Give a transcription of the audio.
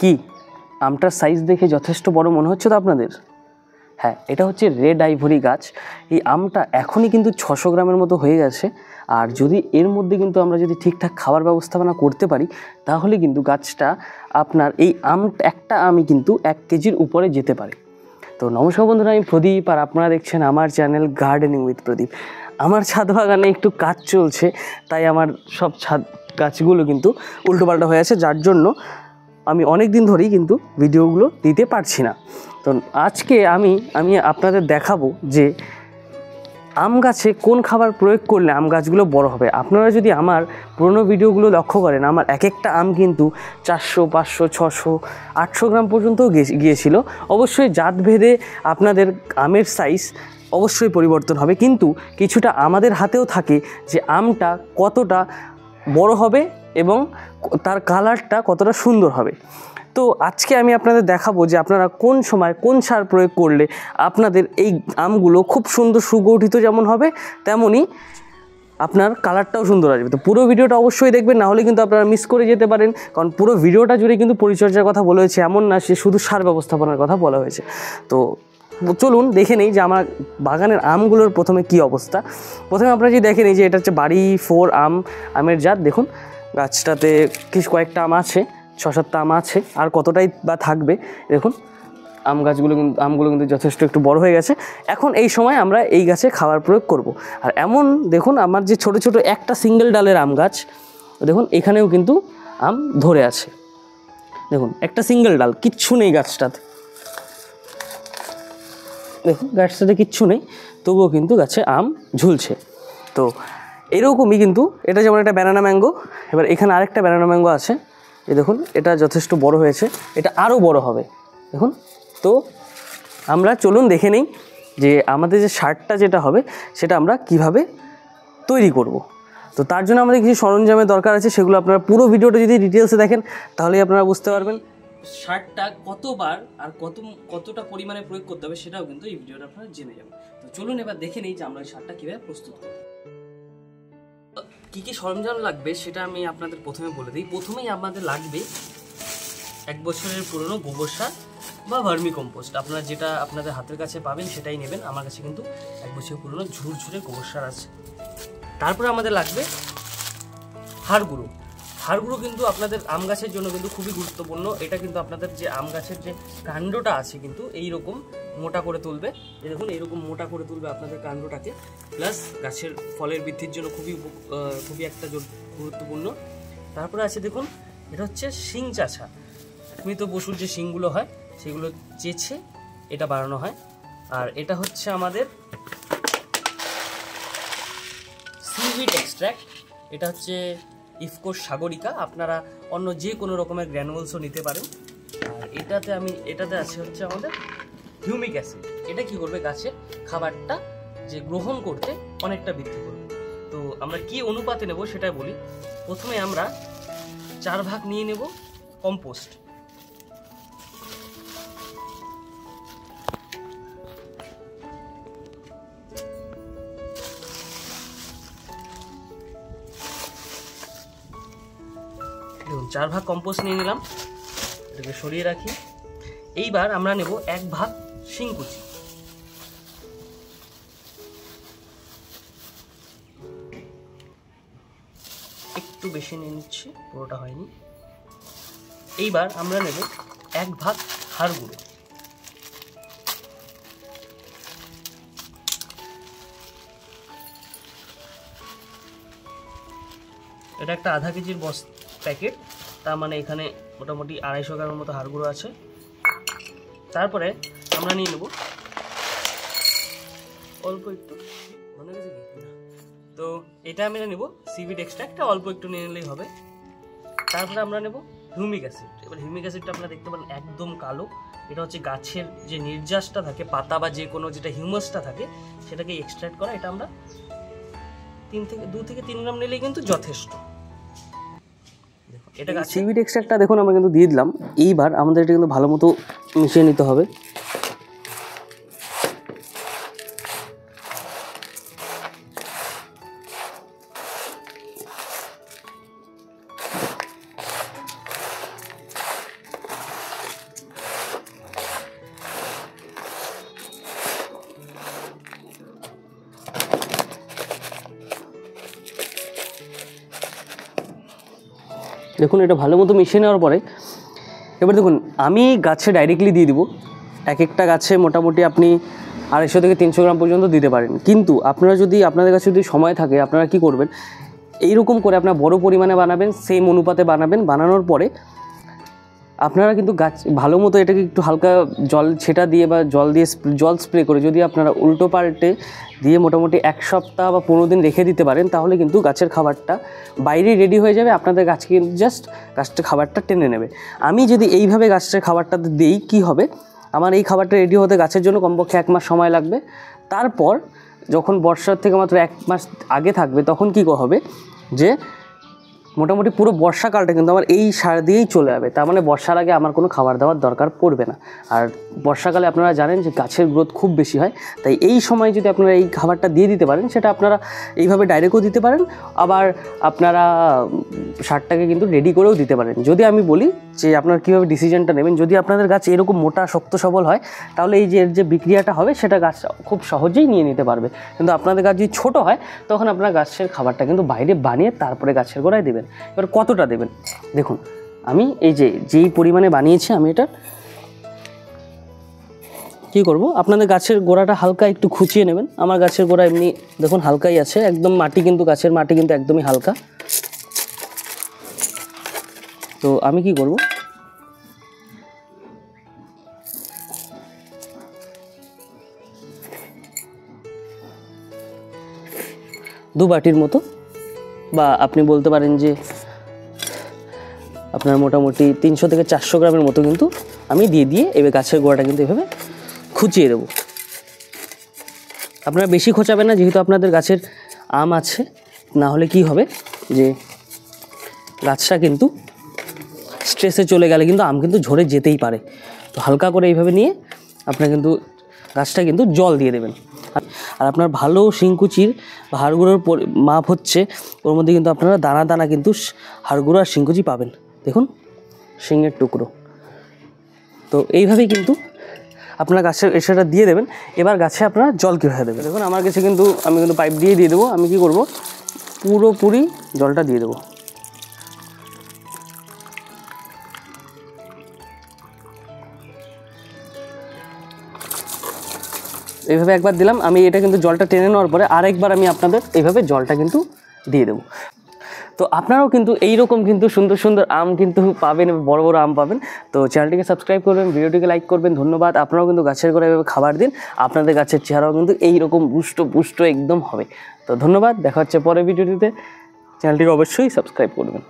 কি আমটার সাইজ দেখে যথেষ্ট বড় মনে হচ্ছে তো আপনাদের? হ্যাঁ, এটা হচ্ছে রেড আইভরি গাছ। এই আমটা এখনই কিন্তু 600 গ্রামের মতো হয়ে গেছে। আর যদি এর মধ্যে কিন্তু আমরা যদি ঠিকঠাক খাবার ব্যবস্থাপনা করতে পারি তাহলে কিন্তু গাছটা আপনার এই একটা আমই কিন্তু 1 কেজির উপরে যেতে পারে। তো নমস্কার বন্ধুরা, আমি প্রদীপ আর আপনারা দেখছেন আমার চ্যানেল গার্ডেনিং উইথ প্রদীপ। আমার ছাদ বাগানে একটু কাজ চলছে, তাই আমার সব ছাদ গাছগুলো কিন্তু উল্টোপাল্টা হয়ে আছে, যার জন্য আমি অনেক দিন ধরেই কিন্তু ভিডিওগুলো দিতে পারছি না। তো আজকে আমি আপনাদের দেখাবো যে আম গাছে কোন খাবার প্রয়োগ করলে আম গাছগুলো বড় হবে। আপনারা যদি আমার পুরনো ভিডিওগুলো লক্ষ্য করেন, আমার এক একটা আম কিন্তু 400, 500, 600, 800 গ্রাম পর্যন্ত গিয়েছিল। অবশ্যই জাতভেদে আপনাদের আমের সাইজ অবশ্যই পরিবর্তন হবে, কিন্তু কিছুটা আমাদের হাতেও থাকে যে আমটা কতটা বড় হবে এবং তার কালারটা কতটা সুন্দর হবে। তো আজকে আমি আপনাদের দেখাবো যে আপনারা কোন সময় কোন সার প্রয়োগ করলে আপনাদের এই আমগুলো খুব সুন্দর সুগঠিত যেমন হবে তেমনই আপনার কালারটাও সুন্দর আসবে। তো পুরো ভিডিওটা অবশ্যই দেখবেন, না হলে কিন্তু আপনারা মিস করে যেতে পারেন, কারণ পুরো ভিডিওটা জুড়ে কিন্তু পরিচর্যার কথা বলা হয়েছে, এমন না সে শুধু সার ব্যবস্থাপনার কথা বলা হয়েছে। তো চলুন দেখে নেই যে আমার বাগানের আমগুলোর প্রথমে কি অবস্থা। প্রথমে আপনারা যদি দেখে নিই যে এটা হচ্ছে বাড়ি 4 আমের জাত। দেখুন গাছটাতে কয়েকটা আম আছে, 6-7টা আম আছে, আর কতটাই বা থাকবে। দেখুন আমগুলো কিন্তু যথেষ্ট একটু বড় হয়ে গেছে। এখন এই সময় আমরা এই গাছে খাবার প্রয়োগ করব। আর এমন দেখুন আমার যে ছোট ছোট একটা সিঙ্গেল ডালের আম গাছ, দেখুন এখানেও কিন্তু আম ধরে আছে। দেখুন একটা সিঙ্গেল ডাল, কিচ্ছু নেই গাছটাতে, দেখুন গাছটাতে কিচ্ছু নেই, তবুও কিন্তু গাছে আম ঝুলছে। তো এরকমই কিন্তু এটা যেমন একটা ব্যানানা ম্যাঙ্গো, এবার এখানে আরেকটা ব্যানানা ম্যাঙ্গো আছে, এই দেখুন এটা যথেষ্ট বড় হয়েছে, এটা আরও বড় হবে দেখুন। তো আমরা চলুন দেখে নেই যে আমাদের যে সারটা যেটা হবে সেটা আমরা কিভাবে তৈরি করব। তো তার জন্য আমাদের কিছু সরঞ্জামের দরকার আছে, সেগুলো আপনারা পুরো ভিডিওটা যদি ডিটেলসে দেখেন তাহলেই আপনারা বুঝতে পারবেন সারটা কতবার আর কতটা পরিমাণে প্রয়োগ করতে হবে, সেটাও কিন্তু এই ভিডিওটা আপনারা জেনে যাবেন। তো চলুন এবার দেখে নেই যে আমরা এই সারটা কীভাবে প্রস্তুত করব। কী কী সরঞ্জাম লাগবে সেটা আমি আপনাদের প্রথমে বলে দিই। প্রথমেই আমাদের লাগবে 1 বছরের পুরনো গোবর সার বা ভার্মি কম্পোস্ট, আপনারা যেটা আপনাদের হাতের কাছে পাবেন সেটাই নেবেন। আমার কাছে কিন্তু 1 বছরের পুরনো ঝুরঝুরে গোবর সার আছে। তারপরে আমাদের লাগবে হাড় গুঁড়ো। হাড় গুঁড়ো কিন্তু আপনাদের আম গাছের জন্য কিন্তু খুবই গুরুত্বপূর্ণ। এটা কিন্তু আপনাদের যে আম গাছের যে কাণ্ডটা আছে কিন্তু এইরকম মোটা করে তুলবে, দেখুন এইরকম মোটা করে তুলবে আপনাদের কাণ্ডটাকে, প্লাস গাছের ফলের বৃদ্ধির জন্য খুবই একটা গুরুত্বপূর্ণ। তারপরে আছে দেখুন, এটা হচ্ছে শিং চাছা, মৃত পশুর যে শিংগুলো হয় সেগুলো চেঁচে এটা বানানো হয়। আর এটা হচ্ছে আমাদের সিউইড এক্সট্র্যাক্ট, এটা হচ্ছে ইফকোর সাগরিকা, আপনারা অন্য যে কোনো রকমের গ্র্যানুলসও নিতে পারেন। আর এটাতে আছে হচ্ছে আমাদের হিউমিক অ্যাসিড। এটা কি করবে, গাছের খাবারটা যে গ্রহণ করতে অনেকটা বৃদ্ধি করবে। তো আমরা কি অনুপাতে নেব সেটাই বলি। প্রথমে আমরা 4 ভাগ নিয়ে নেব কম্পোস্ট, দেখুন 4 ভাগ কম্পোস্ট নিয়ে নিলাম, এটাকে সরিয়ে রাখি। এইবার আমরা নেব 1 ভাগ শিংকুচি, একটু বেশি নিয়ে নিচ্ছি, পুরোটা হয়নি। এইবার আমরা নেব 1 ভাগ হাড় গুঁড়ো, এটা একটা আধা কেজির প্যাকেট, তার মানে এখানে মোটামুটি 250 গ্রামের মতো হাড় গুঁড়ো আছে। তারপরে আমরা নিয়ে নেব অল্প একটু, মনে গেছে কি, তো এটা আমি নেব সিউইড এক্সট্র্যাক্টটা অল্প একটু নিয়ে নিলেই হবে। তারপরে আমরা নেব হিউমিক অ্যাসিড। এবার হিউমিক অ্যাসিডটা আপনারা দেখতে পারেন একদম কালো, এটা হচ্ছে গাছের যে নির্যাসটা থাকে, পাতা বা যে কোনো যেটা হিউমাসটা থাকে সেটাকে এক্সট্র্যাক্ট করা। এটা আমরা 2 থেকে 3 গ্রাম নিলেই কিন্তু যথেষ্ট। এটা সিউইড এক্সট্র্যাক্টটা দেখুন আমরা কিন্তু দিয়ে দিলাম। এইবার আমাদের এটা কিন্তু ভালো মতো মিশিয়ে নিতে হবে। দেখুন এটা ভালো মতো মিশিয়ে নেওয়ার পরে এবার দেখুন আমি গাছে ডাইরেক্টলি দিয়ে দিব। এক একটা গাছে মোটামুটি আপনি 250 থেকে 300 গ্রাম পর্যন্ত দিতে পারেন। কিন্তু আপনারা যদি আপনাদের কাছে যদি সময় থাকে আপনারা কি করবেন, এইরকম করে আপনারা বড় পরিমাণে বানাবেন, সেম অনুপাতে বানাবেন। বানানোর পরে আপনারা কিন্তু গাছ ভালো মতো এটাকে একটু হালকা জল ছেটা দিয়ে বা জল স্প্রে করে যদি আপনারা উল্টো পাল্টে দিয়ে মোটামুটি 1 সপ্তাহ বা 15 দিন রেখে দিতে পারেন, তাহলে কিন্তু গাছের খাবারটা বাইরেই রেডি হয়ে যাবে। আপনাদের গাছকে কিন্তু জাস্ট গাছটা খাবারটা টেনে নেবে। আমি যদি এইভাবে গাছের খাবারটা দিই কী হবে, আমার এই খাবারটা রেডি হতে গাছের জন্য কমপক্ষে 1 মাস সময় লাগবে। তারপর যখন বর্ষার থেকে মাত্র 1 মাস আগে থাকবে তখন কী হবে যে মোটামুটি পুরো বর্ষাকালটা কিন্তু আমার এই সার দিয়েই চলে যাবে। তার মানে বর্ষার আগে আমার কোনো খাবার দাবার দরকার পড়বে না। আর বর্ষাকালে আপনারা জানেন যে গাছের গ্রোথ খুব বেশি হয়, তাই এই সময় যদি আপনারা এই খাবারটা দিয়ে দিতে পারেন, সেটা আপনারা এইভাবে ডাইরেক্টও দিতে পারেন, আবার আপনারা সারটাকে কিন্তু রেডি করেও দিতে পারেন। যদি আমি বলি যে আপনারা কীভাবে ডিসিশনটা নেবেন, যদি আপনাদের গাছ এরকম মোটা শক্ত সবল হয় তাহলে এই যে এর যে বিক্রিয়াটা হবে সেটা গাছ খুব সহজেই নিয়ে নিতে পারবে। কিন্তু আপনাদের গাছ যদি ছোটো হয় তখন আপনার গাছের খাবারটা কিন্তু বাইরে বানিয়ে তারপরে গাছের গোড়ায় দেবেন। এবার কতটা দেবেন দেখুন, আমি এই যেই পরিমাণে বানিয়েছি আমি এটা কী করব, আপনাদের গাছের গোড়াটা হালকা একটু খুঁচিয়ে নেবেন। আমার গাছের গোড়া এমনি দেখুন হালকাই আছে, একদম মাটি কিন্তু গাছের মাটি কিন্তু একদমই হালকা। তো আমি কি করব, দু বাটির মতো, বা আপনি বলতে পারেন যে আপনার মোটামুটি 300 থেকে 400 গ্রামের মতো কিন্তু আমি দিয়ে এবার গাছের গোড়াটা কিন্তু এভাবে খুঁচিয়ে দেবো। আপনারা বেশি খোঁচাবেন না, যেহেতু আপনাদের গাছের আম আছে, না হলে কি হবে যে গাছটা কিন্তু স্ট্রেসে চলে গেলে কিন্তু আম কিন্তু ঝরে যেতেই পারে। তো হালকা করে এইভাবে নিয়ে আপনারা কিন্তু গাছটা কিন্তু জল দিয়ে দেবেন। আর আপনার ভালো শিংকুচির বা হাড়গুঁড়োর মাপ হচ্ছে, ওর মধ্যে কিন্তু আপনারা দানা দানা কিন্তু হাড়গুঁড়ো আর শিংকুচি পাবেন। দেখুন শিংয়ের টুকরো। তো এইভাবেই কিন্তু আপনার গাছের এসেটা দিয়ে দেবেন। এবার গাছে আপনারা জল কীভাবে দেবেন, দেখুন আমার কাছে কিন্তু আমি কিন্তু পাইপ দিয়ে দেবো। আমি কি করব, পুরোপুরি জলটা দিয়ে দেবো। এইভাবে একবার দিলাম, আমি এটা কিন্তু জলটা টেনে নেওয়ার পরে আরেকবার আমি আপনাদের এইভাবে জলটা কিন্তু দিয়ে দেবো। তো আপনারাও কিন্তু এইরকম কিন্তু সুন্দর সুন্দর আম কিন্তু পাবেন, বড় বড় আম পাবেন। তো চ্যানেলটিকে সাবস্ক্রাইব করবেন, ভিডিওটিকে লাইক করবেন। ধন্যবাদ। আপনারাও কিন্তু গাছের গোড়ায় এভাবে খাবার দিন, আপনাদের গাছের চেহারাও কিন্তু এইরকম পুষ্ট একদম হবে। তো ধন্যবাদ, দেখা হচ্ছে পরের ভিডিওটিতে। চ্যানেলটিকে অবশ্যই সাবস্ক্রাইব করবেন।